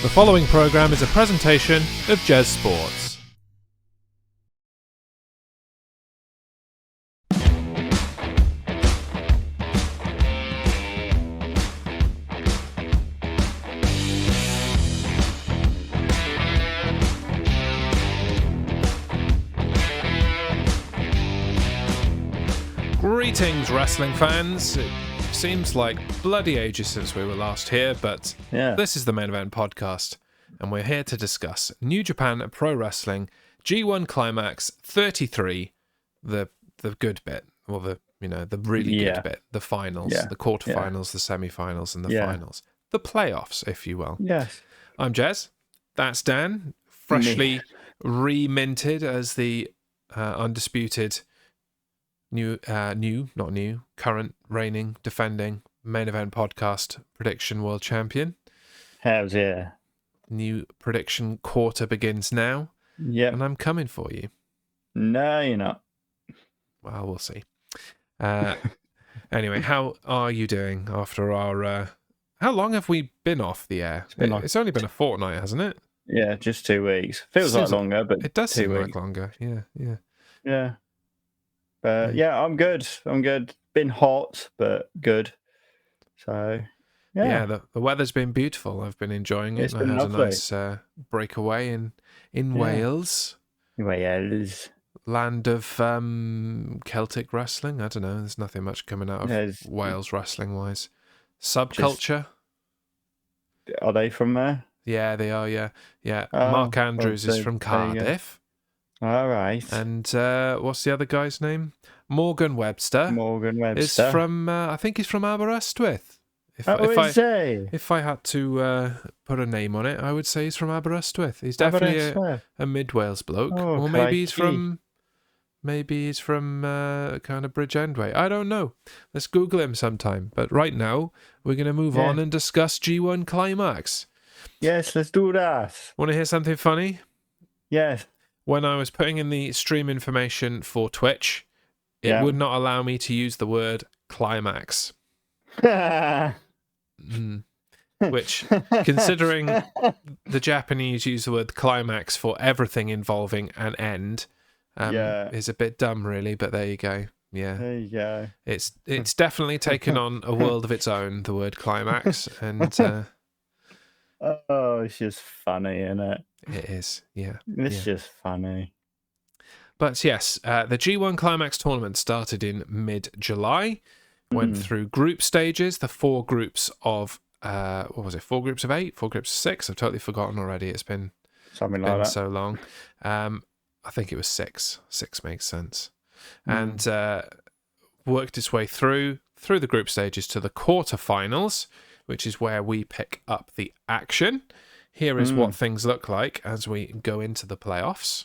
The following program is a presentation of Jez Sports. Greetings, wrestling fans. It seems like bloody ages since we were last here, but This is the Main Event Podcast, and we're here to discuss New Japan Pro Wrestling G1 Climax 33, the good bit, or the really good bit, the finals, the quarterfinals, the semi-finals, and the finals, the playoffs, if you will. Yes. I'm Jez. That's Dan, freshly re-minted as the undisputed current reigning, defending Main Event Podcast prediction world champion. Hells yeah. New prediction quarter begins now. Yep. And I'm coming for you. No, you're not. Well, we'll see. Anyway, how are you doing after our... how long have we been off the air? It's only been a fortnight, hasn't it? Yeah, just 2 weeks. Feels like longer, but it does seem 2 weeks. like longer. Yeah. But yeah, I'm good. Been hot, but good. So, yeah, the weather's been beautiful. I've been enjoying it. It's been lovely. A nice breakaway in Wales. Wales. Land of Celtic wrestling. I don't know. There's nothing much coming out of Wales wrestling-wise. Subculture. Are they from there? Yeah, they are, yeah. Mark Andrews is from Cardiff. All right. And what's the other guy's name? Morgan Webster. Is from, I think he's from Aberystwyth. If I had to put a name on it, I would say he's from Aberystwyth. He's definitely a mid-Wales bloke. Or maybe he's from kind of Bridgend way. I don't know. Let's Google him sometime. But right now, we're going to move on and discuss G1 Climax. Yes, let's do that. Want to hear something funny? Yes. When I was putting in the stream information for Twitch, it would not allow me to use the word climax. Which, considering the Japanese use the word climax for everything involving an end, is a bit dumb, really. But there you go. Yeah, there you go. It's definitely taken on a world of its own. The word climax, and it's just funny, isn't it? It is. Yeah, it's just funny. But yes, the G1 Climax tournament started in mid-July. Went through group stages, the 4 groups of, 4 groups of 8? 4 groups of 6? I've totally forgotten already. It's been something like that. So long. I think it was 6. 6 makes sense. And worked its way through the group stages to the quarterfinals, which is where we pick up the action. Here is what things look like as we go into the playoffs.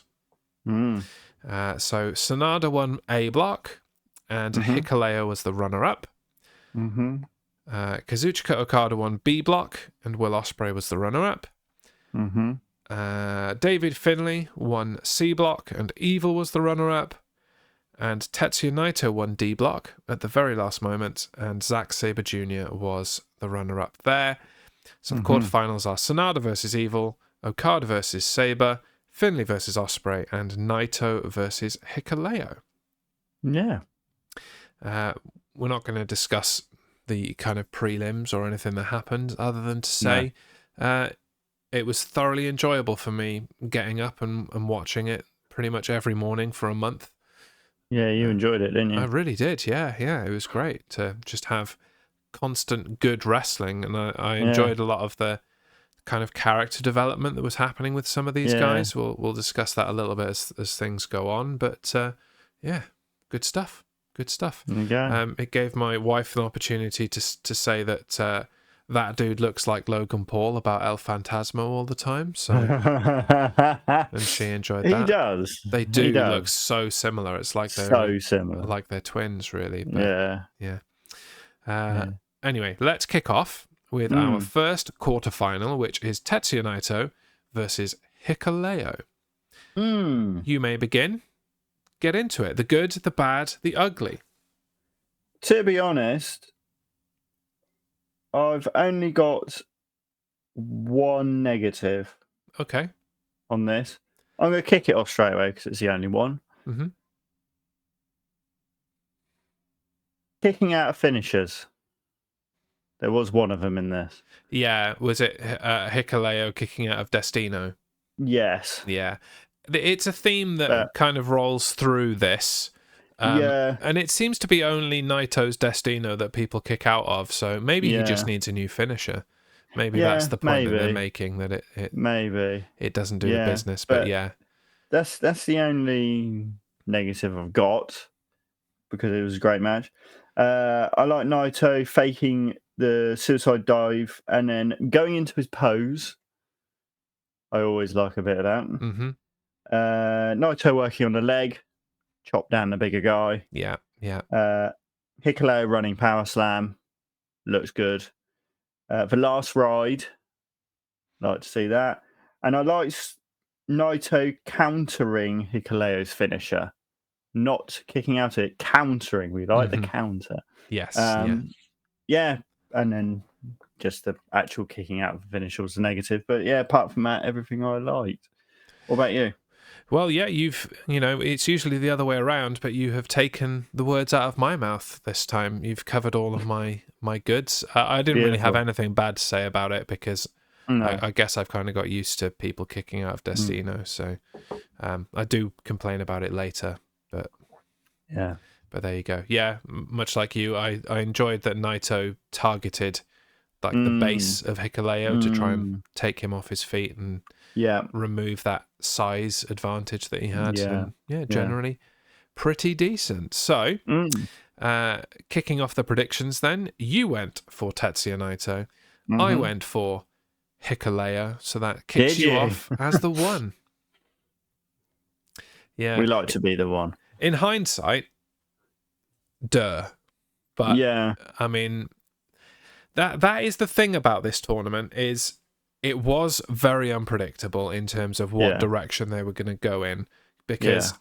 So Sanada won A block, and Hikuleo was the runner-up. Kazuchika Okada won B block, and Will Ospreay was the runner-up. David Finlay won C block, and Evil was the runner-up. And Tetsuya Naito won D block at the very last moment, and Zack Sabre Jr. was the runner-up there. So the quarterfinals are Sanada versus Evil, Okada versus Sabre, Finlay versus Ospreay, and Naito versus Hikuleo. Yeah. We're not going to discuss the kind of prelims or anything that happened, other than to say it was thoroughly enjoyable for me getting up and watching it pretty much every morning for a month. Yeah, you enjoyed it, didn't you? I really did, yeah. It was great to just have constant good wrestling, and I enjoyed a lot of the kind of character development that was happening with some of these guys. We'll discuss that a little bit as things go on, but good stuff. Okay. It gave my wife an opportunity to say that that dude looks like Logan Paul about El Phantasmo all the time, so and she enjoyed that. He does. They do look so similar. It's like they're similar, like they're twins, really. But Anyway, let's kick off with our first quarterfinal, which is Tetsuya Naito versus Hikuleo. You may begin. Get into it. The good, the bad, the ugly. To be honest, I've only got one negative Okay. on this. I'm going to kick it off straight away because it's the only one. Mm-hmm. Kicking out of finishers. There was one of them in this. Yeah, was it Hikuleo kicking out of Destino? Yes. Yeah. It's a theme that kind of rolls through this. Yeah. And it seems to be only Naito's Destino that people kick out of, so maybe he just needs a new finisher. Maybe that's the point that they're making, that it doesn't do the business, but yeah. That's the only negative I've got, because it was a great match. I like Naito faking the suicide dive and then going into his pose. I always like a bit of that. Mm-hmm. Naito working on the leg, chop down the bigger guy. Yeah. Hikuleo running power slam, looks good. The last ride, like to see that. And I like Naito countering Hikuleo's finisher, not kicking out it, countering. We like the counter. Yes. Yeah. And then just the actual kicking out of the finisher was a negative. But yeah, apart from that, everything I liked. What about you? Well, yeah, it's usually the other way around, but you have taken the words out of my mouth this time. You've covered all of my goods. I didn't really have anything bad to say about it because I guess I've kind of got used to people kicking out of Destino. So I do complain about it later, but yeah. But there you go. Yeah, much like you, I enjoyed that Naito targeted like the base of Hikuleo to try and take him off his feet and remove that size advantage that he had. And generally pretty decent. So, kicking off the predictions then, you went for Tetsuya Naito. I went for Hikuleo, so that kicks you off as the one. Yeah. We like to be the one. In hindsight, but I mean, that is the thing about this tournament, is it was very unpredictable in terms of what direction they were going to go in, because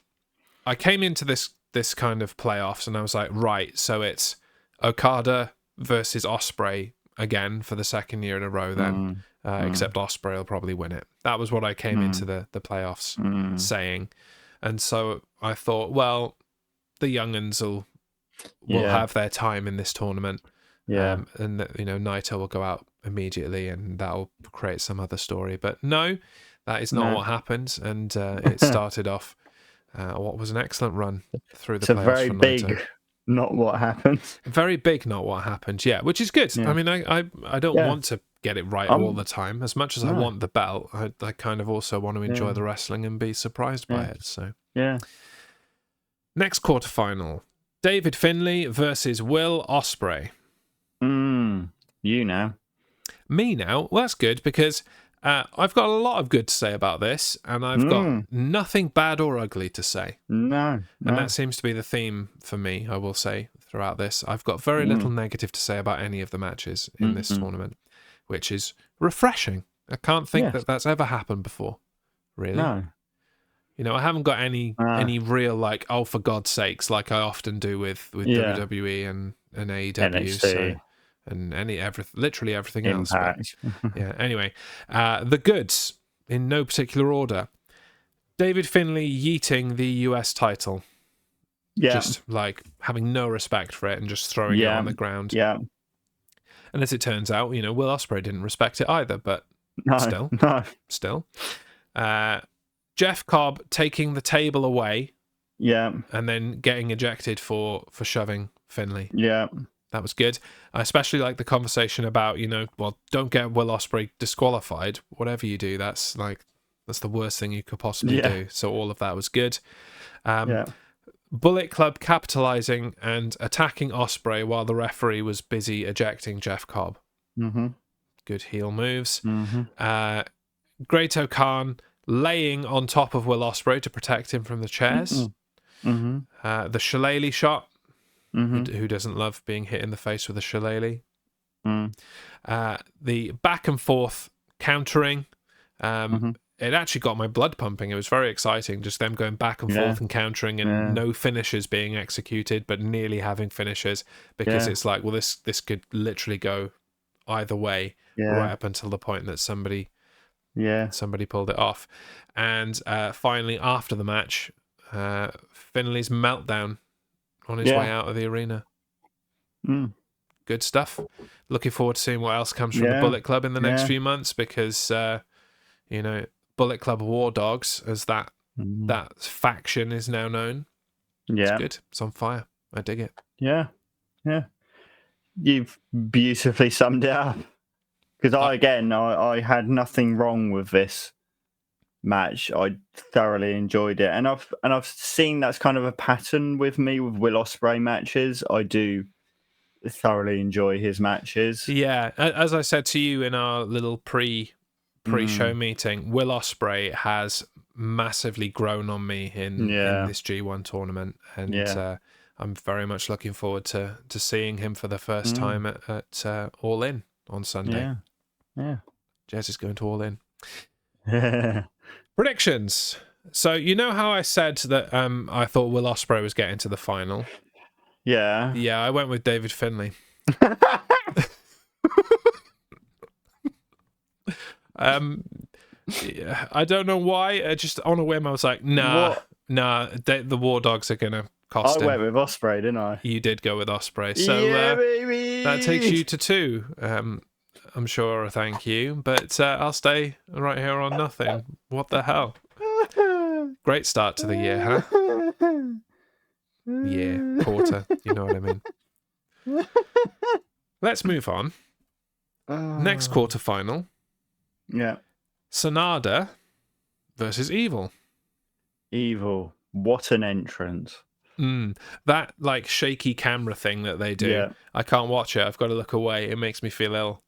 I came into this kind of playoffs and I was like, right, so it's Okada versus Ospreay again for the second year in a row then, except Ospreay will probably win it. That was what I came into the playoffs saying. And so I thought, well, the young'uns will have their time in this tournament. And Naito will go out immediately and that'll create some other story. But no, that is not what happened. And it started off what was an excellent run through the playoffs. It's a very big not what happened. Very big not what happened, which is good. I mean, I don't want to get it right all the time. As much as I want the belt, I kind of also want to enjoy the wrestling and be surprised by it. So next quarterfinal, David Finlay versus Will Ospreay. You now. Me now? Well, that's good, because I've got a lot of good to say about this, and I've got nothing bad or ugly to say. No. And that seems to be the theme for me, I will say, throughout this. I've got very little negative to say about any of the matches in this tournament, which is refreshing. I can't think that that's ever happened before, really. No. I haven't got any real, like, oh, for God's sakes, like I often do with WWE and AEW. NXT. And literally everything Impact. else. But, anyway, the goods, in no particular order. David Finlay yeeting the US title. Just, like, having no respect for it and just throwing it on the ground. Yeah. And as it turns out, Will Ospreay didn't respect it either, but still. Jeff Cobb taking the table away. Yeah. And then getting ejected for shoving Finlay. Yeah. That was good. I especially like the conversation about, don't get Will Ospreay disqualified. Whatever you do, that's the worst thing you could possibly do. So all of that was good. Bullet Club capitalizing and attacking Ospreay while the referee was busy ejecting Jeff Cobb. Good heel moves. Great-O-Khan laying on top of Will Ospreay to protect him from the chairs. The shillelagh shot. Who doesn't love being hit in the face with a shillelagh? The back and forth countering. It actually got my blood pumping. It was very exciting, just them going back and forth and countering, and no finishes being executed, but nearly having finishes, because it's like, well, this could literally go either way, right up until the point that somebody pulled it off. And finally, after the match, Finley's meltdown on his way out of the arena. Good stuff. Looking forward to seeing what else comes from the Bullet Club in the next few months, because Bullet Club War Dogs, as that faction is now known. It's good. It's on fire. I dig it. Yeah. You've beautifully summed it up. Because I had nothing wrong with this match. I thoroughly enjoyed it, and I've seen that's kind of a pattern with me with Will Ospreay matches. I do thoroughly enjoy his matches. Yeah, as I said to you in our little pre-show meeting, Will Ospreay has massively grown on me in this G1 tournament, and I'm very much looking forward to seeing him for the first time at All In on Sunday. Yeah. Jez is going to All In. Predictions. So you know how I said that I thought Will Ospreay was getting to the final? Yeah. Yeah, I went with David Finlay. I don't know why. Just on a whim, I was like, nah. The War Dogs are gonna cost him. I went with Ospreay, didn't I? You did go with Ospreay, so baby. That takes you to 2. I'm sure. Thank you, but I'll stay right here on nothing. What the hell? Great start to the year, huh? Yeah, quarter. You know what I mean. Let's move on. Next quarterfinal. Yeah. Sonada versus Evil. Evil. What an entrance. That like shaky camera thing that they do. Yeah. I can't watch it. I've got to look away. It makes me feel ill.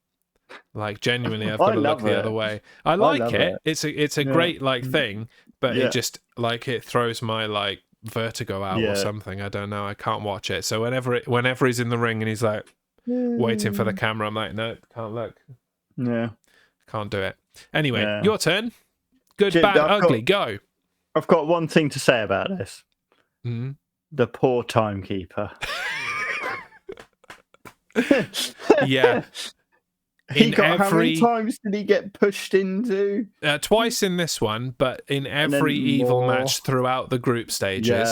Like genuinely, I've got to look the other way. I like it. It's a great like thing, but it just like it throws my like vertigo out or something. I don't know. I can't watch it. So whenever he's in the ring and he's like waiting for the camera, I'm like, no, can't look. Yeah, can't do it. Anyway, your turn. Good, bad, ugly. Go. I've got one thing to say about this. The poor timekeeper. Yeah. How many times did he get pushed into? Twice in this one, but in every Evil match throughout the group stages,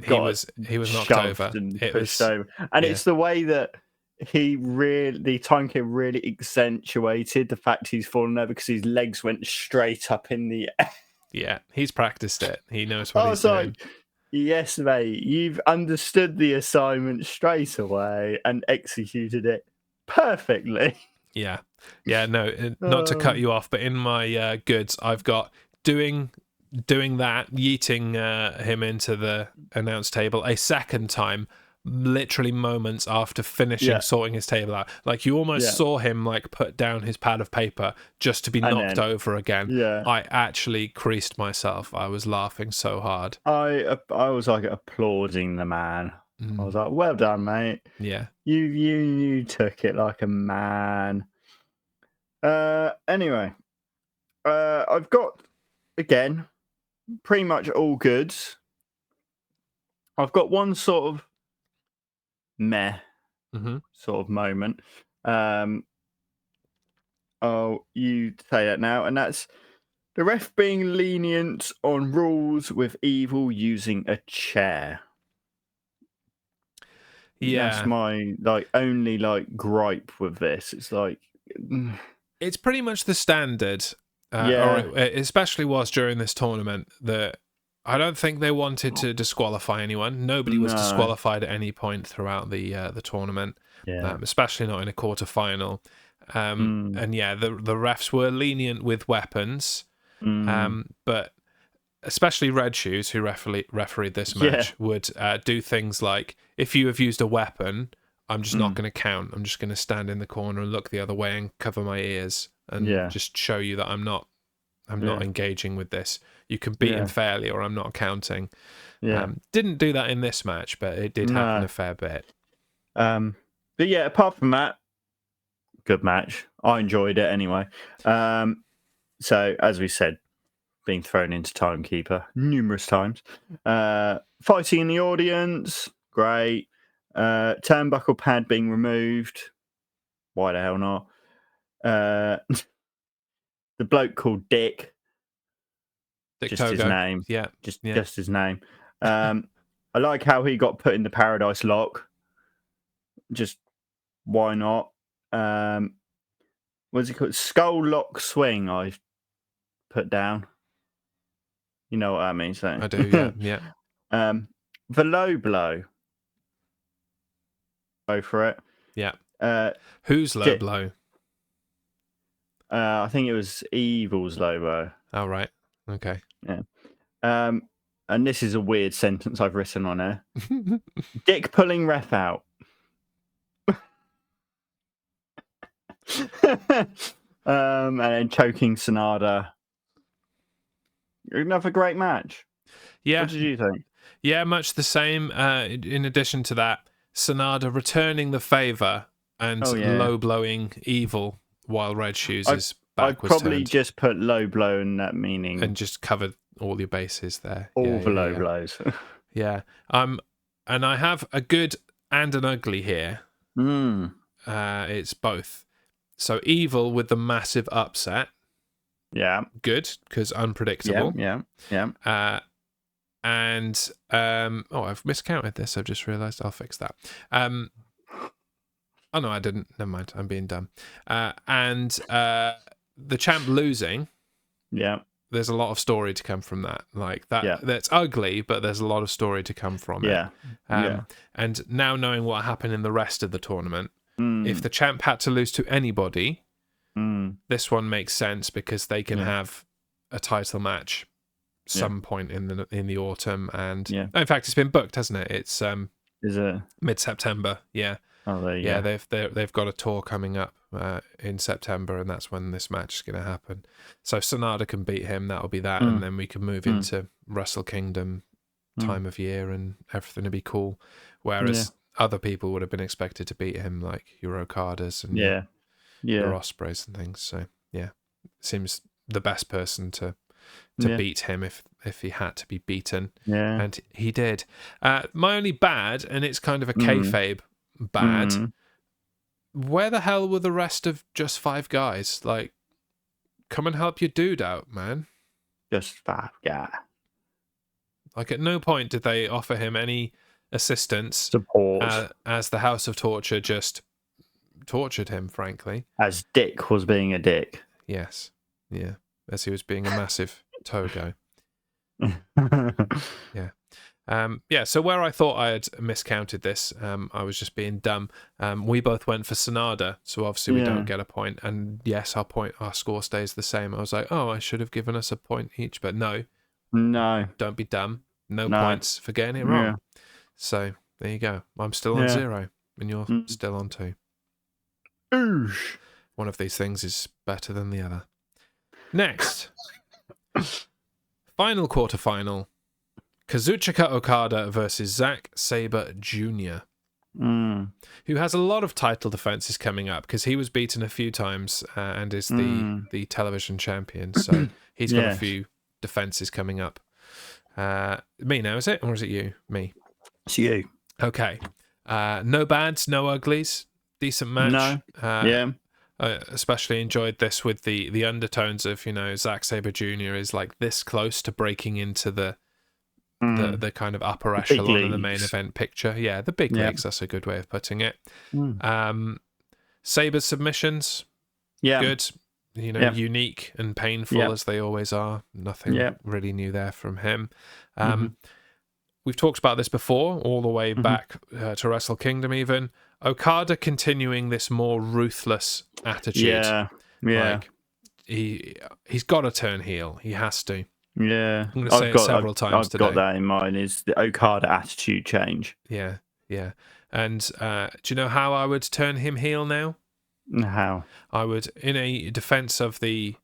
he was knocked over. Over. And it's the way that the timekeeper really accentuated the fact he's fallen over because his legs went straight up in the air. Yeah, he's practiced it. He knows what he's doing. Yes, mate, you've understood the assignment straight away and executed it perfectly. Yeah, no, not to cut you off, but in my goods, I've got doing that, yeeting him into the announce table a second time, literally moments after finishing sorting his table out. Like you almost saw him like put down his pad of paper just to be knocked over again. Yeah, I actually creased myself. I was laughing so hard. I was like applauding the man. I was like, well done, mate. Yeah. You took it like a man. Anyway, I've got, again, pretty much all goods. I've got one sort of meh sort of moment. You say that now, and that's the ref being lenient on rules with Evil using a chair. Yeah, that's my only gripe with this. It's like it's pretty much the standard, or it especially was during this tournament. That I don't think they wanted to disqualify anyone. Nobody was disqualified at any point throughout the tournament, especially not in a quarterfinal. And the refs were lenient with weapons, but especially Red Shoes, who refereed this match, would do things like, if you have used a weapon, I'm just not going to count. I'm just going to stand in the corner and look the other way and cover my ears and just show you that I'm not engaging with this. You can beat him fairly, or I'm not counting. Didn't do that in this match, but it did happen a fair bit. But yeah, apart from that, good match. I enjoyed it anyway. So as we said, being thrown into timekeeper numerous times. Fighting in the audience, great. Turnbuckle pad being removed, why the hell not? The bloke called Dick. Just Togo. his name. Yeah. Just his name. I like how he got put in the Paradise Lock. Just why not? What's it called? Skull Lock Swing. I put down. You know what that means, don't you? I do. Yeah. The low blow. Go for it. Yeah. Who's low blow? I think it was Evil's low blow. Oh, right. Okay. Yeah. And this is a weird sentence I've written on here. Dick pulling ref out. And then choking Sonada. Another great match. Yeah. What did you think? Yeah, much the same. In addition to that, Sonada returning the favour and low blowing Evil while Red Shoes is back. I'd probably just put low blow in that meaning. And just covered all your bases there. All the low blows. Yeah. And I have a good and an ugly here. It's both. So Evil with the massive upset. Yeah. Good, because unpredictable. Yeah. And I've miscounted this. I've just realised. I'll fix that. Oh no, I didn't. Never mind. I'm being dumb. And the champ losing. Yeah. There's a lot of story to come from that. Like that. Yeah. That's ugly, but there's a lot of story to come from it. And now knowing what happened in the rest of the tournament, if the champ had to lose to anybody, this one makes sense because they can have a title match some point in the autumn, and in fact it's been booked, hasn't it? It's is it mid-September? Yeah. Oh, there you go. They've got a tour coming up in September, and that's when this match is going to happen. So Sonada can beat him. That'll be that, and then we can move into Wrestle Kingdom time of year, and everything will be cool. Whereas other people would have been expected to beat him, like your Okadas and your Ospreys and things. So seems the best person to beat him if he had to be beaten. Yeah, and he did. My only bad, and it's kind of a kayfabe bad. Where the hell were the rest of just 5 guys? Like, come and help your dude out, man. Just 5 guys. Like, at no point did they offer him any assistance, support, as the House of Torture just tortured him, frankly. As Dick was being a dick. Yes. Yeah. As he was being a massive Togo. So where I thought I had miscounted this, I was just being dumb. We both went for Sonada, so obviously we don't get a point. And yes, our score stays the same. I was like, I should have given us a point each, but no, don't be dumb. No points for getting it wrong. So there you go. I'm still on 0, and you're still on 2. Oosh. One of these things is better than the other. Next, final quarterfinal. Kazuchika Okada versus Zack Sabre Jr., who has a lot of title defenses coming up because he was beaten a few times and is the television champion. So he's got a few defenses coming up. Me now, is it? Or is it you? Me. It's you. Okay. No bads, no uglies. Decent match. No. Especially enjoyed this with the undertones of, Zack Sabre Jr. is like this close to breaking into the kind of upper echelon of the main event picture. Yeah, the big leagues, that's a good way of putting it. Sabre's submissions, good. Unique and painful as they always are. Nothing really new there from him. We've talked about this before, all the way back to Wrestle Kingdom even. Okada continuing this more ruthless attitude. Like, he's got to turn heel. He has to. Yeah, I'm going to say it several times today. I've got that in mind, is the Okada attitude change. Yeah. And do you know how I would turn him heel now? How? I would, in a defense of the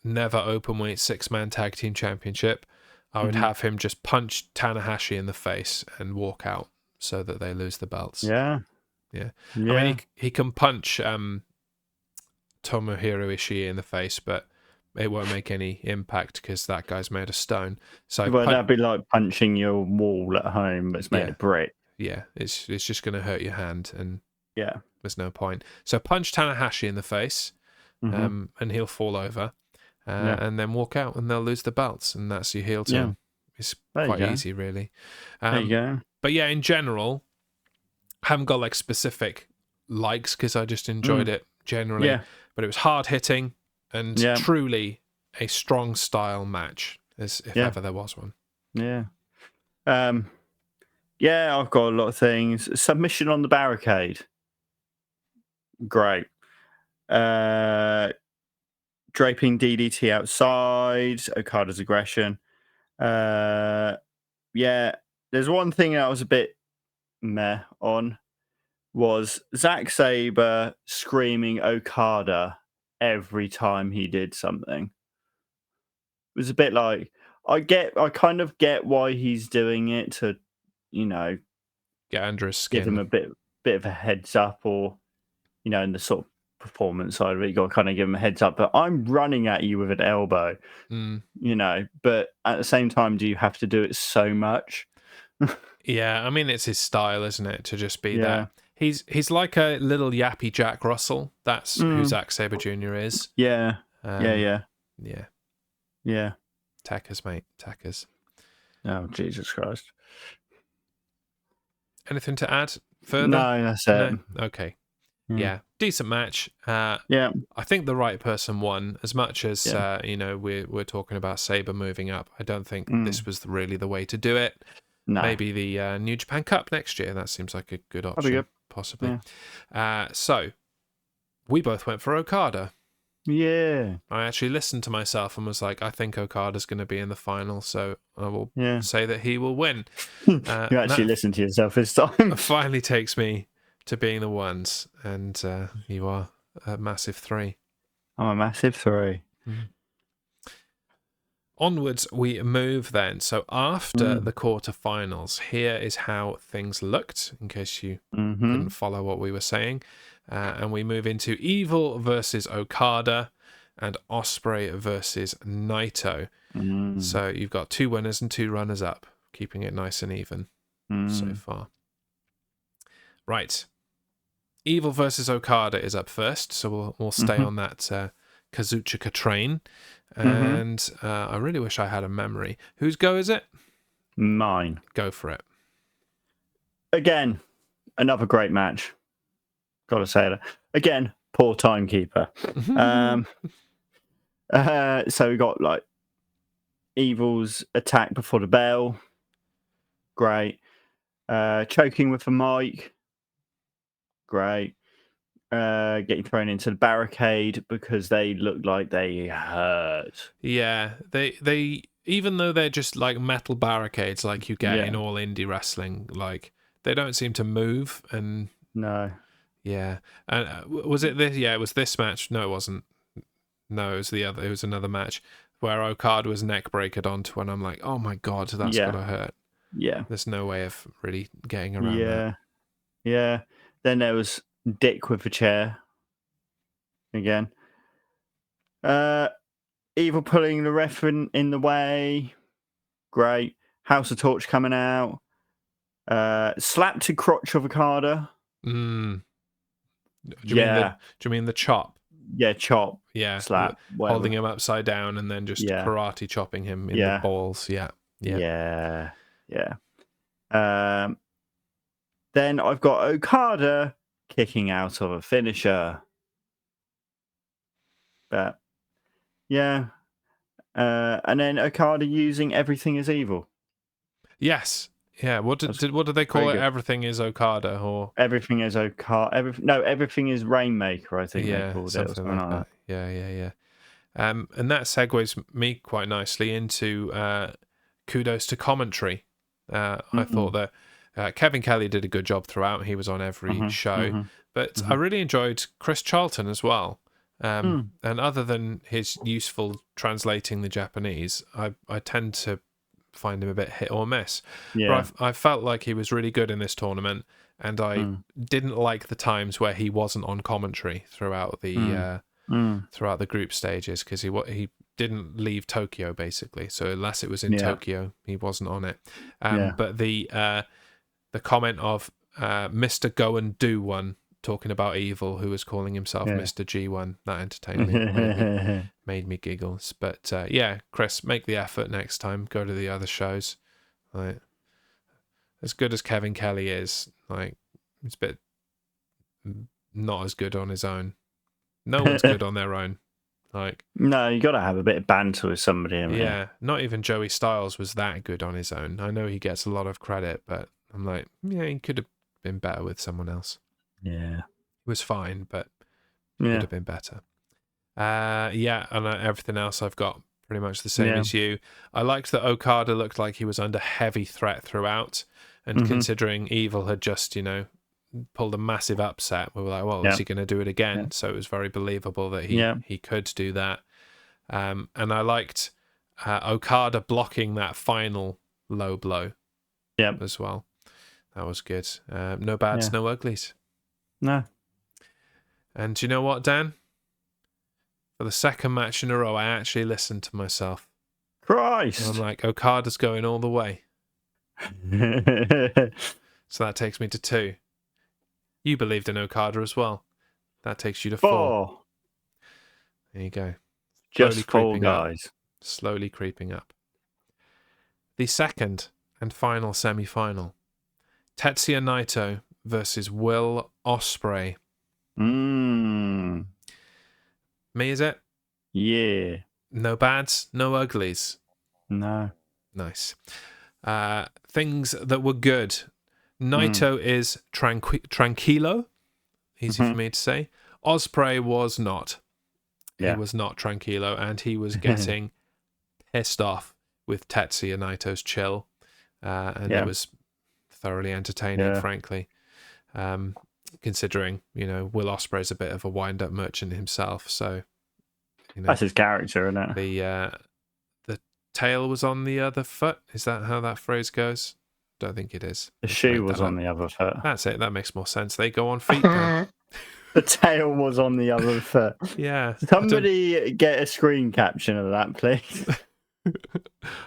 never openweight 6-man tag team championship, I would have him just punch Tanahashi in the face and walk out so that they lose the belts. Yeah. I mean, he can punch Tomohiro Ishii in the face, but it won't make any impact because that guy's made of stone. So that'd be like punching your wall at home, but it's made of brick. Yeah, it's just going to hurt your hand, and there's no point. So punch Tanahashi in the face, and he'll fall over, and then walk out, and they'll lose the belts, and that's your heel turn. It's quite easy, really. There you go. But yeah, in general, I haven't got like specific likes because I just enjoyed it generally. Yeah. But it was hard hitting and truly a strong style match, as if ever there was one. Yeah. Yeah, I've got a lot of things. Submission on the barricade. Great. Draping DDT outside. Okada's aggression. Yeah. There's one thing that I was a bit meh on was Zack Sabre screaming Okada every time he did something. It was a bit like, I kind of get why he's doing it to, get under his skin, give him a bit of a heads up, or in the sort of performance side of it, you got to kind of give him a heads up. But I'm running at you with an elbow, but at the same time, do you have to do it so much? Yeah, I mean, it's his style, isn't it, to just be that. He's like a little yappy Jack Russell. That's who Zack Sabre Jr. is. Yeah. Yeah. Tackers, mate. Tackers. Oh, Jesus Christ. Anything to add further? No, that's it. No? Okay. Yeah. Decent match. Yeah. I think the right person won. As much as we're talking about Sabre moving up, I don't think this was really the way to do it. No. Maybe the New Japan Cup next year. That seems like a good option. Good. Possibly. Yeah. So we both went for Okada. Yeah. I actually listened to myself and was like, I think Okada's going to be in the final, so I will say that he will win. You actually listened to yourself this time. It finally takes me to being the ones, and you are a massive 3. I'm a massive 3. Onwards we move then. So after the quarterfinals, here is how things looked, in case you couldn't follow what we were saying. And we move into Evil versus Okada and Ospreay versus Naito. So you've got 2 winners and 2 runners-up, keeping it nice and even so far. Right. Evil versus Okada is up first, so we'll stay on that Kazuchika train. And I really wish I had a memory. Whose go is it? Mine. Go for it. Again, another great match. Gotta say that. Again, poor timekeeper. So we got like Evil's attack before the bell. Great. Choking with the mic. Great. Getting thrown into the barricade because they look like they hurt. Yeah, they even though they're just like metal barricades like you get in all indie wrestling, like they don't seem to move. And no. Yeah. And was it this? Yeah, it was this match. No, it wasn't. No, it was the other. It was another match where Okada was neck breakered onto, and I'm like, oh my God, that's gotta hurt. Yeah. There's no way of really getting around that. Yeah. Then there was Dick with the chair. Again. Evil pulling the ref in the way. Great. House of Torch coming out. Slap to crotch of Okada. Do you mean the chop? Yeah, chop. Yeah, slap. Holding him upside down and then just karate chopping him in the balls. Yeah. Then I've got Okada kicking out of a finisher. But and then Okada using everything as evil. Yes. Yeah, what did they call it? Good. Everything is Okada, or everything is Okada. Everything is Rainmaker. I think they called it. Something like that. Yeah. And that segues me quite nicely into kudos to commentary. I thought that Kevin Kelly did a good job throughout. He was on every show, but I really enjoyed Chris Charlton as well. And other than his useful translating the Japanese, I tend to find him a bit hit or miss. But I felt like he was really good in this tournament, and I didn't like the times where he wasn't on commentary throughout the throughout the group stages, because he didn't leave Tokyo basically. So unless it was in Tokyo, he wasn't on it. But the comment of Mr. Go and Do one talking about Evil, who was calling himself Mr. G1. That entertained me, made me giggles. But yeah, Chris, make the effort next time. Go to the other shows. Like, as good as Kevin Kelly is, like, it's a bit not as good on his own. No one's good on their own. Like, no, you got to have a bit of banter with somebody. Yeah, not even Joey Styles was that good on his own. I know he gets a lot of credit, but I'm like, yeah, he could have been better with someone else. Yeah, he was fine, but could have been better. Yeah, and everything else I've got pretty much the same as you. I liked that Okada looked like he was under heavy threat throughout, and considering Evil had just, pulled a massive upset, we were like, well, is he going to do it again? Yeah. So it was very believable that he could do that. And I liked Okada blocking that final low blow as well. That was good. No bads, no uglies. No. And do you know what, Dan? For the second match in a row, I actually listened to myself. Christ! And I'm like, Okada's going all the way. So that takes me to 2. You believed in Okada as well. That takes you to 4. There you go. Just 4 guys. Slowly creeping up. The second and final semi-final. Tetsuya Naito versus Will Ospreay. Me, is it? Yeah. No bads, no uglies. No. Nice. Things that were good. Naito is tranquilo. Easy for me to say. Ospreay was not. He was not tranquilo, and he was getting pissed off with Tetsuya Naito's chill. And it was thoroughly entertaining, frankly. Considering, Will Ospreay's a bit of a wind-up merchant himself, so that's his character, isn't it? The tail was on the other foot. Is that how that phrase goes? Don't think it is. The shoe was on the other foot. That's it. That makes more sense. They go on feet now. The tail was on the other foot. Yeah. Somebody get a screen caption of that, please.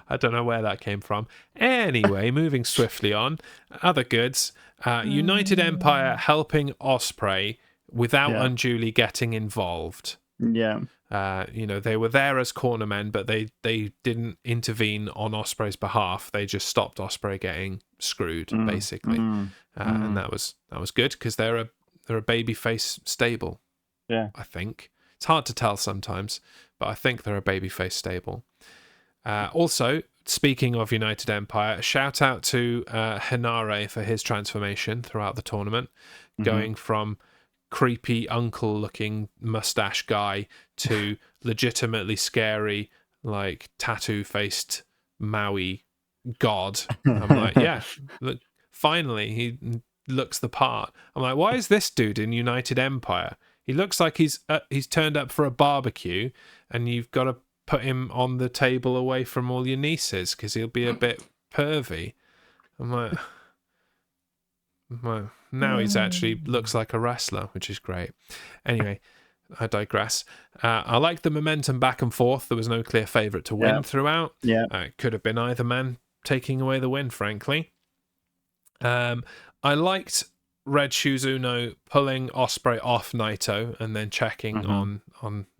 I don't know where that came from. Anyway, moving swiftly on. Other goods. United Empire helping Ospreay without unduly getting involved. Yeah. They were there as cornermen, but they didn't intervene on Ospreay's behalf. They just stopped Ospreay getting screwed, basically. And that was good because they're a babyface stable. Yeah. I think. It's hard to tell sometimes, but I think they're a babyface stable. Also, speaking of United Empire, a shout out to Hinare for his transformation throughout the tournament, going from creepy uncle-looking mustache guy to legitimately scary, like tattoo-faced Maui god. I'm like, yeah, look, finally he looks the part. I'm like, why is this dude in United Empire? He looks like he's turned up for a barbecue, and you've got to put him on the table away from all your nieces because he'll be a bit pervy. I'm like, well, now he's actually looks like a wrestler, which is great. Anyway, I digress. I like the momentum back and forth. There was no clear favourite to win throughout. Yeah, it could have been either man taking away the win, frankly. I liked Red Shoes Uno pulling Ospreay off Naito and then checking on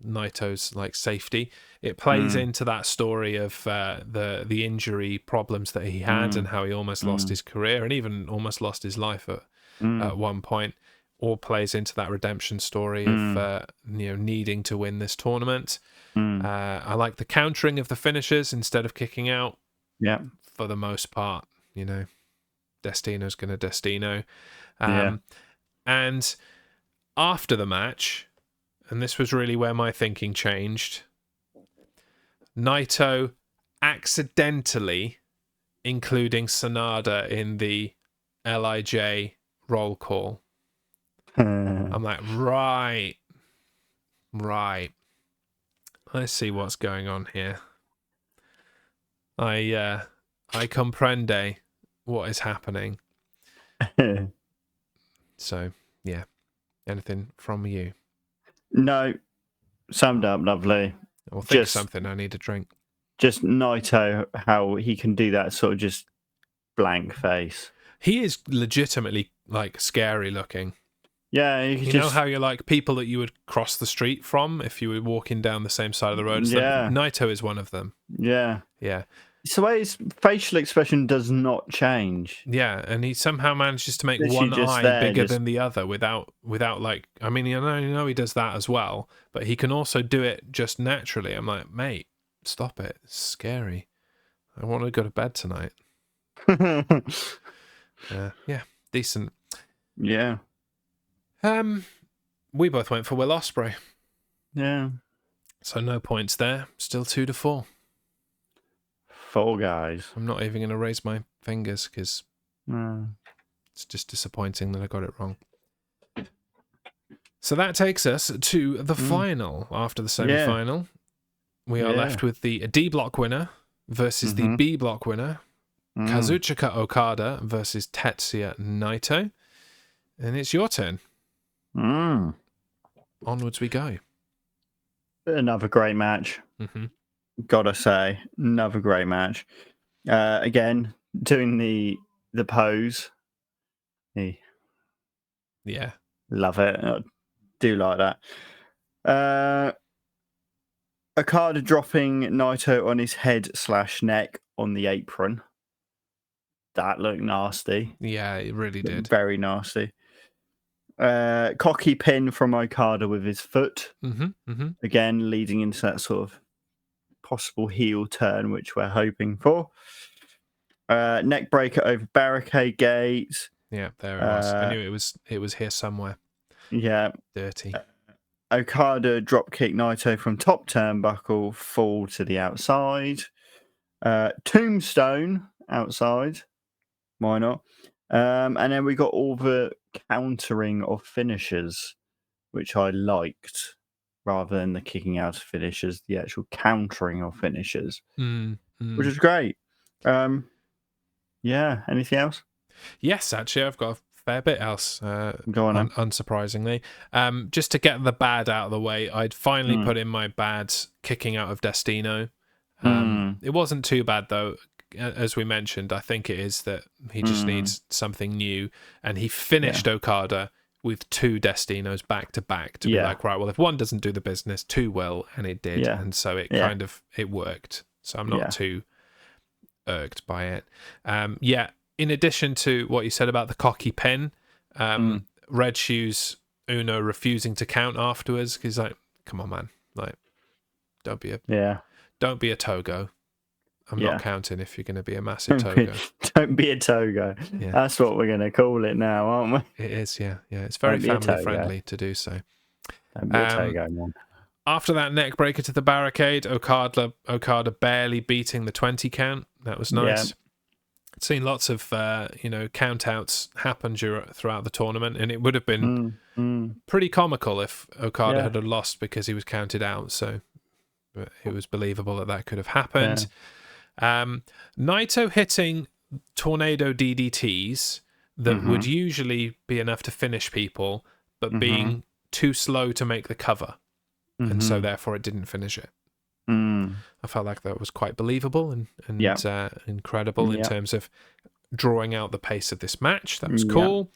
Naito's like safety. It plays into that story of the injury problems that he had and how he almost lost his career and even almost lost his life at one point. All plays into that redemption story of needing to win this tournament. I like the countering of the finishers instead of kicking out. Yeah, for the most part, Destino's going to Destino. And after the match, and this was really where my thinking changed, Naito accidentally including Sanada in the LIJ roll call. I'm like, right. Let's see what's going on here. I comprende what is happening. So, yeah. Anything from you? No. Summed up lovely. Well, think something. I need a drink. Just Naito, how he can do that sort of just blank face. He is legitimately, like, scary looking. Yeah, you know how you're like people that you would cross the street from if you were walking down the same side of the road as them? Naito is one of them. Yeah. Yeah. It's the way his facial expression does not change. Yeah, and he somehow manages to make Literally one eye bigger than the other without like, I mean, you know he does that as well, but he can also do it just naturally. I'm like, mate, stop it. It's scary. I want to go to bed tonight. Yeah, decent. Yeah. We both went for Will Ospreay. Yeah. So no points there. Still 2-4. 4 guys. I'm not even going to raise my fingers because it's just disappointing that I got it wrong. So that takes us to the final. After the semi-final, we are left with the D block winner versus the B block winner, Kazuchika Okada versus Tetsuya Naito. And it's your turn. Onwards we go. Another great match. Gotta say, another great match. Again, doing the pose. Yeah. Love it. I do like that. Okada dropping Naito on his head/neck on the apron. That looked nasty. Yeah, it really did. Very nasty. Cocky pin from Okada with his foot. Again, leading into that sort of possible heel turn, which we're hoping for. Neck breaker over barricade gate. Yeah, there it was. I knew it was here somewhere. Yeah. Dirty. Okada drop kick Naito from top turnbuckle, fall to the outside. Tombstone outside. Why not? And then we got all the countering of finishers, which I liked, rather than the kicking out of finishers, the actual countering of finishers, which is great. Yeah, anything else? Yes, actually, I've got a fair bit else. Go on. Unsurprisingly. Just to get the bad out of the way, I'd finally put in my bad kicking out of Destino. It wasn't too bad, though. As we mentioned, I think it is that he just needs something new. And he finished Okada with 2 Destinos back to back to be like, right, well, if one doesn't do the business, 2 will, and it did. And so it kind of, it worked. So I'm not too irked by it. In addition to what you said about the cocky pin, Red Shoes Uno refusing to count afterwards, because like, come on, man, like, don't be a Togo. I'm not counting if you're going to be a massive Togo. Don't be a Togo. Yeah. That's what we're going to call it now, aren't we? It is, yeah. It's very family friendly to do so. Don't be a Togo, man. After that neck breaker to the barricade, Okada barely beating the 20 count. That was nice. I'd seen lots of count outs happen throughout the tournament, and it would have been pretty comical if Okada had lost because he was counted out. So, but it was believable that could have happened. Naito hitting tornado DDTs that would usually be enough to finish people, but being too slow to make the cover, and so therefore it didn't finish it. I felt like that was quite believable and incredible in terms of drawing out the pace of this match. That was cool.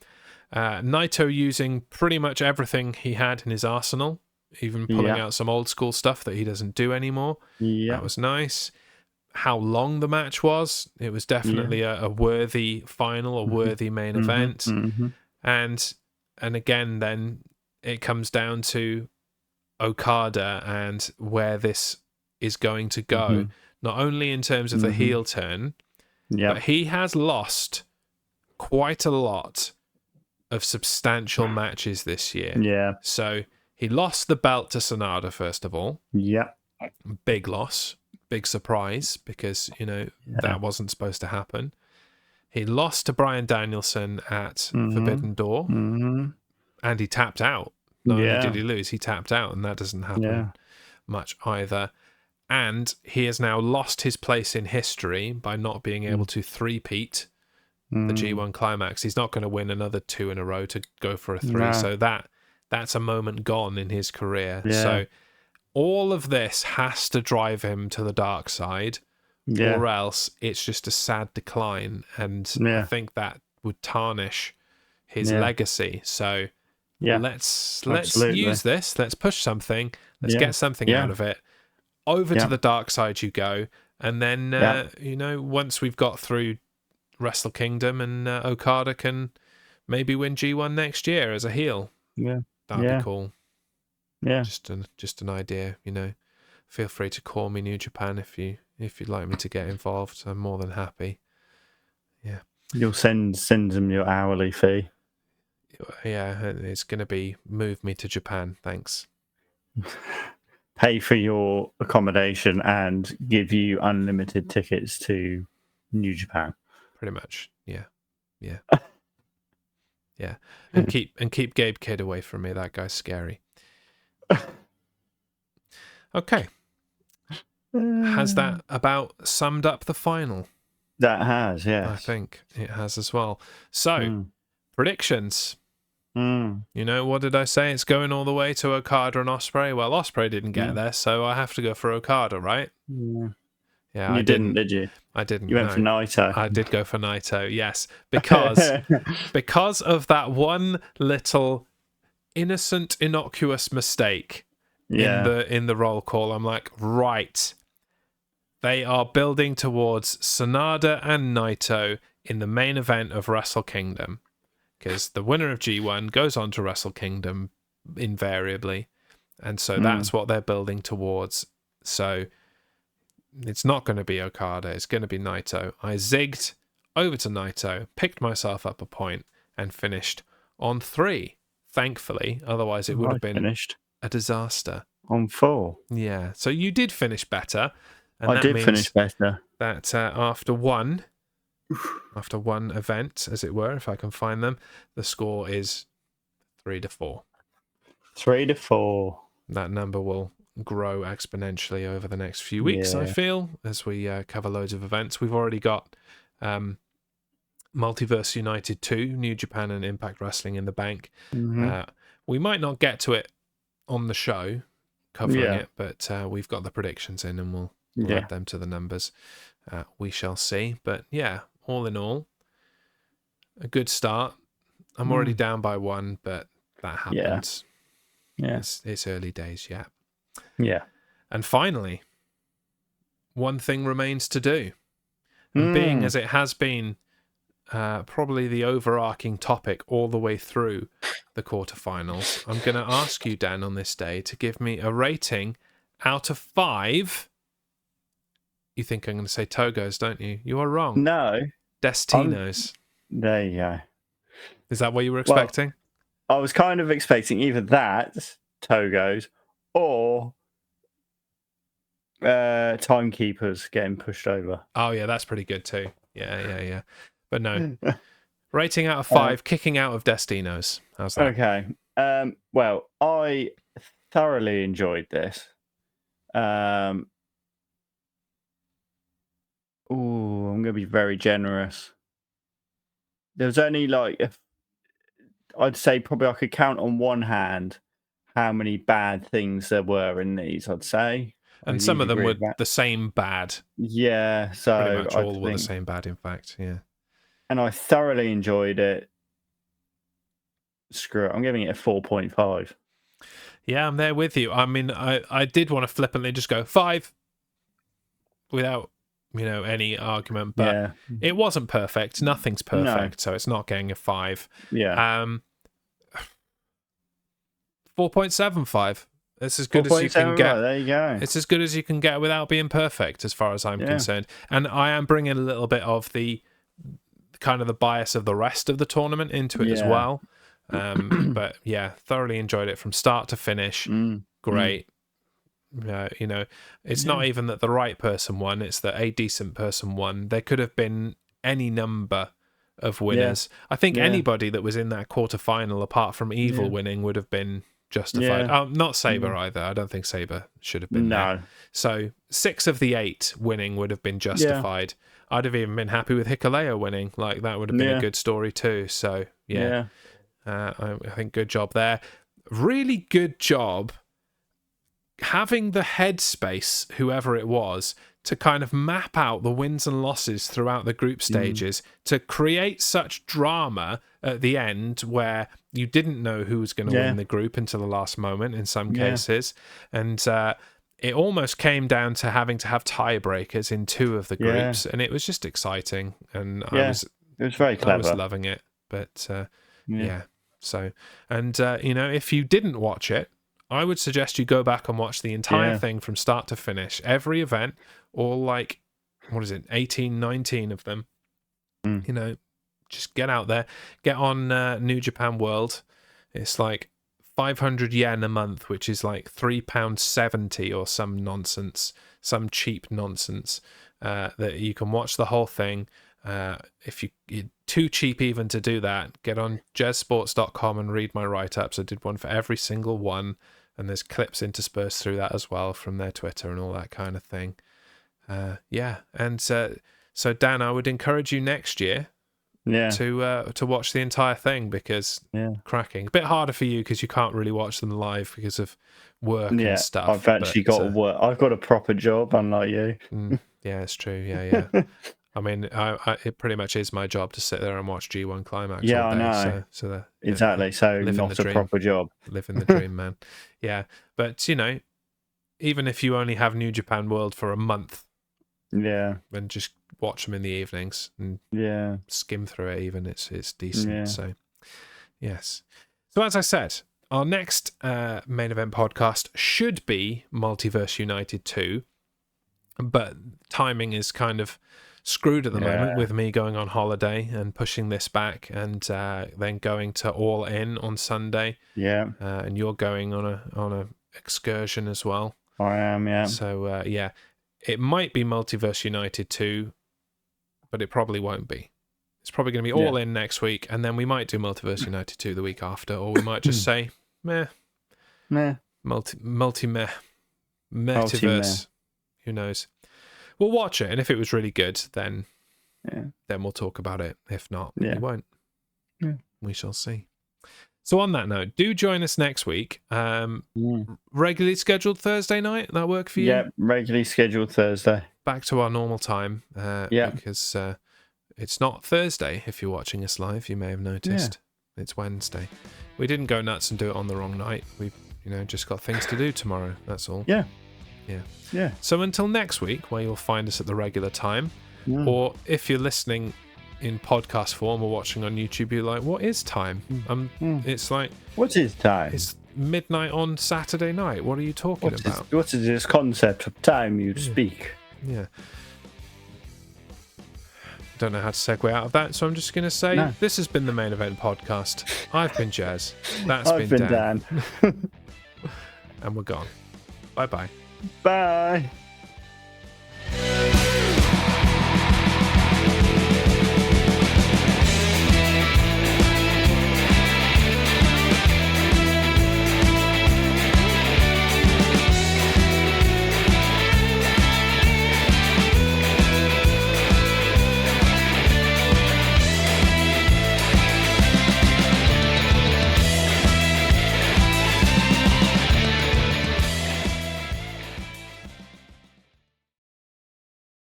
Naito using pretty much everything he had in his arsenal, even pulling out some old school stuff that he doesn't do anymore. That was nice. How long the match was, it was definitely a worthy final, a worthy main event. And again, then it comes down to Okada and where this is going to go, not only in terms of the heel turn, but he has lost quite a lot of substantial matches this year. So he lost the belt to Sanada, first of all. Big loss, big surprise, because, that wasn't supposed to happen. He lost to Bryan Danielson at Forbidden Door, and he tapped out. Not only did he lose, he tapped out, and that doesn't happen much either. And he has now lost his place in history by not being able to three-peat the G1 Climax. He's not going to win another 2 in a row to go for a 3. So that's a moment gone in his career. So all of this has to drive him to the dark side, or else it's just a sad decline. And I think that would tarnish his legacy. So Yeah. Let's Absolutely. use this. Let's push something. Let's get something out of it. Over to the dark side you go. And then, once we've got through Wrestle Kingdom, and Okada can maybe win G1 next year as a heel. Yeah. That'd be cool. Yeah. Just an idea, Feel free to call me New Japan if you'd like me to get involved. I'm more than happy. Yeah. You'll send them your hourly fee. Yeah, it's going to be move me to Japan, thanks. Pay for your accommodation and give you unlimited tickets to New Japan. Pretty much, yeah. Yeah. And keep Gabe Kidd away from me. That guy's scary. Okay. Has that about summed up the final? That has, yes. I think it has as well. So, predictions. What did I say? It's going all the way to Okada and Ospreay. Well, Ospreay didn't get there, so I have to go for Okada, right? Yeah, you didn't, did you? I didn't. You went for Naito. I did go for Naito, yes, because of that one little innocent, innocuous mistake in the roll call. I'm like, right, they are building towards Sanada and Naito in the main event of Wrestle Kingdom. Because the winner of G1 goes on to Wrestle Kingdom invariably. And so that's what they're building towards. So it's not going to be Okada. It's going to be Naito. I zigged over to Naito, picked myself up a point, and finished on 3. Thankfully. Otherwise, it would have been a disaster. On 4. Yeah. So you did finish better. And I did finish better. That after one event, as it were, if I can find them, the score is 3-4. 3-4. That number will grow exponentially over the next few weeks, I feel, as we cover loads of events. We've already got Multiverse United 2, New Japan and Impact Wrestling in the bank. We might not get to it on the show, covering it, but we've got the predictions in, and we'll add them to the numbers. We shall see. But yeah, all in all, a good start. I'm already down by 1, but that happens. Yeah. It's early days yet. Yeah. And finally, one thing remains to do. And being as it has been probably the overarching topic all the way through the quarterfinals, I'm going to ask you, Dan, on this day to give me a rating out of 5. You think I'm going to say Togos, don't you? You are wrong. No. Destinos. There you go. Is that what you were expecting? Well, I was kind of expecting either that, Togos, or Timekeepers getting pushed over. Oh, yeah, that's pretty good too. Yeah. But no. Rating out of 5, kicking out of Destinos. How's that? Okay. Well, I thoroughly enjoyed this. I'm going to be very generous. There was only I'd say probably I could count on one hand how many bad things there were in these, I'd say. And some of them were the same bad. Yeah, so pretty much all were the same bad, in fact, yeah. And I thoroughly enjoyed it. Screw it, I'm giving it a 4.5. Yeah, I'm there with you. I mean, I did want to flippantly just go 5 without, any argument, but it wasn't perfect. Nothing's perfect, so it's not getting a 5. Yeah. 4.75. It's as good as you can get. There you go. It's as good as you can get without being perfect, as far as I'm concerned. And I am bringing a little bit of the kind of the bias of the rest of the tournament into it as well. But yeah, thoroughly enjoyed it from start to finish. Great. It's not even that the right person won, it's that a decent person won. There could have been any number of winners. I think anybody that was in that quarterfinal, apart from Evil winning, would have been justified. Not Sabre either. I don't think Sabre should have been there. So 6 of the 8 winning would have been justified. I'd have even been happy with Hikuleo winning. Like, that would have been a good story too. So I think good job there. Really good job having the headspace, whoever it was, to kind of map out the wins and losses throughout the group stages, to create such drama at the end where you didn't know who was going to win the group until the last moment in some cases. And it almost came down to having to have tiebreakers in 2 of the groups. And it was just exciting. And it was very clever. I was loving it. But so, and if you didn't watch it, I would suggest you go back and watch the entire thing from start to finish. Every event, all 18, 19 of them. Just get out there. Get on New Japan World. It's like 500 yen a month, which is like £3.70 or some nonsense, some cheap nonsense, that you can watch the whole thing. If you're too cheap even to do that, get on jezsports.com and read my write-ups. I did one for every single one, and there's clips interspersed through that as well from their Twitter and all that kind of thing. And so Dan, I would encourage you next year to watch the entire thing, because cracking. A bit harder for you because you can't really watch them live because of work and stuff. I've actually got to work. I've got a proper job, unlike you. Yeah, it's true. Yeah. I mean, it pretty much is my job to sit there and watch G1 Climax all day. I know. So exactly. So not a proper job. Living the dream, man. Yeah. But, even if you only have New Japan World for a month, and just watch them in the evenings and skim through it even, it's decent. So, yes. So, as I said, our next main event podcast should be Multiverse United 2, but timing is kind of screwed at the moment with me going on holiday and pushing this back, and then going to All In on Sunday. And you're going on a excursion as well. I am. So it might be Multiverse United 2, but it probably won't be. It's probably going to be All In next week, and then we might do Multiverse United 2 the week after, or we might just say multiverse. Who knows? We'll watch it, and if it was really good, then we'll talk about it. If not, we won't. We shall see. So on that note, do join us next week. Regularly scheduled Thursday night. That work for you? Yeah, regularly scheduled Thursday. Back to our normal time. Because it's not Thursday. If you're watching us live, you may have noticed. It's Wednesday. We didn't go nuts and do it on the wrong night. We, just got things to do tomorrow. That's all. Yeah. So until next week, where you'll find us at the regular time, or if you're listening in podcast form or watching on YouTube, you're like, what is time? It's like, what is time? It's midnight on Saturday night. What are you talking about? What is this concept of time you speak? Don't know how to segue out of that, so I'm just going to say this has been the Main Event Podcast. I've been Jez. I've been Dan. And we're gone. Bye-bye. Bye.